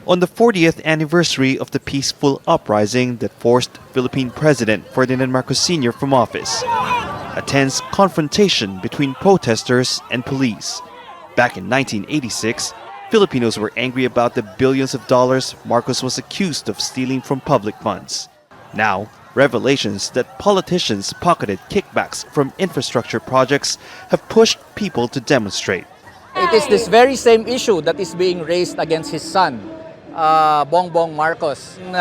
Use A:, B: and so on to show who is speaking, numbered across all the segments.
A: On the 40th anniversary of the peaceful uprising that forced Philippine President Ferdinand Marcos Sr. from office, a tense confrontation between protesters and police. Back in 1986, Filipinos were angry about the billions of dollars Marcos was accused of stealing from public funds. Now, revelations that politicians pocketed kickbacks from infrastructure projects have pushed people to demonstrate.
B: It is this very same issue that is being raised against his son, Bong Marcos, in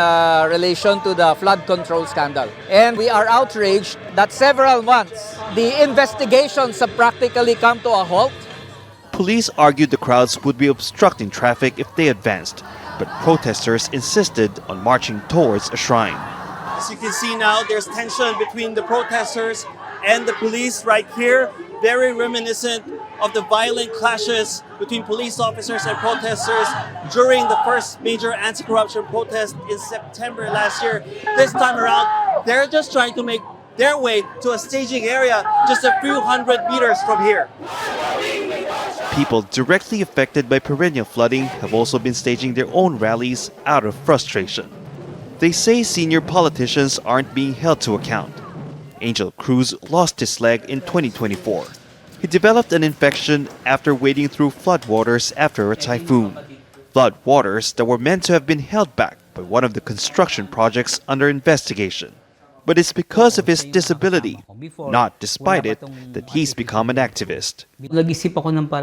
B: relation to the flood control scandal. And we are outraged that several months, the investigations have practically come to a halt.
A: Police argued the crowds would be obstructing traffic if they advanced, but protesters insisted on marching towards a shrine.
C: As you can see now, there's tension between the protesters and the police right here, very reminiscent of the violent clashes between police officers and protesters during the first major anti-corruption protest in September last year. This time around, they're just trying to make their way to a staging area just a few hundred meters from here.
A: People directly affected by perennial flooding have also been staging their own rallies out of frustration. They say senior politicians aren't being held to account. Angel Cruz lost his leg in 2024. He developed an infection after wading through floodwaters after a typhoon. Floodwaters that were meant to have been held back by one of the construction projects under investigation. But it's because of his disability, not despite it, that he's become an activist.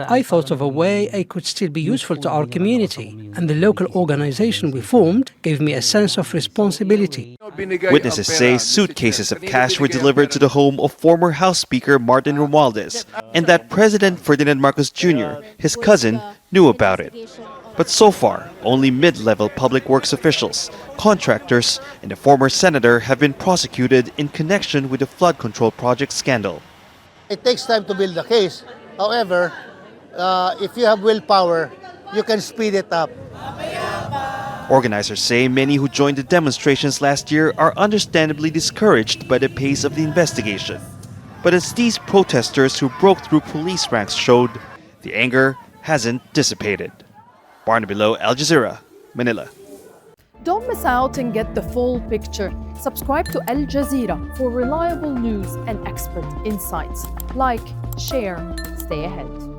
D: I thought of a way I could still be useful to our community, and the local organization we formed gave me a sense of responsibility.
A: Witnesses say suitcases of cash were delivered to the home of former House Speaker Martin Romualdez, and that President Ferdinand Marcos Jr., his cousin, knew about it. But so far, only mid-level public works officials, contractors, and a former senator have been prosecuted in connection with the flood control project scandal.
E: It takes time to build a case. However, if you have willpower, you can speed it up.
A: Organizers say many who joined the demonstrations last year are understandably discouraged by the pace of the investigation. But as these protesters who broke through police ranks showed, the anger hasn't dissipated. Barnaby, Al Jazeera, Manila.
F: Don't miss out and get the full picture. Subscribe to Al Jazeera for reliable news and expert insights. Like, share, stay ahead.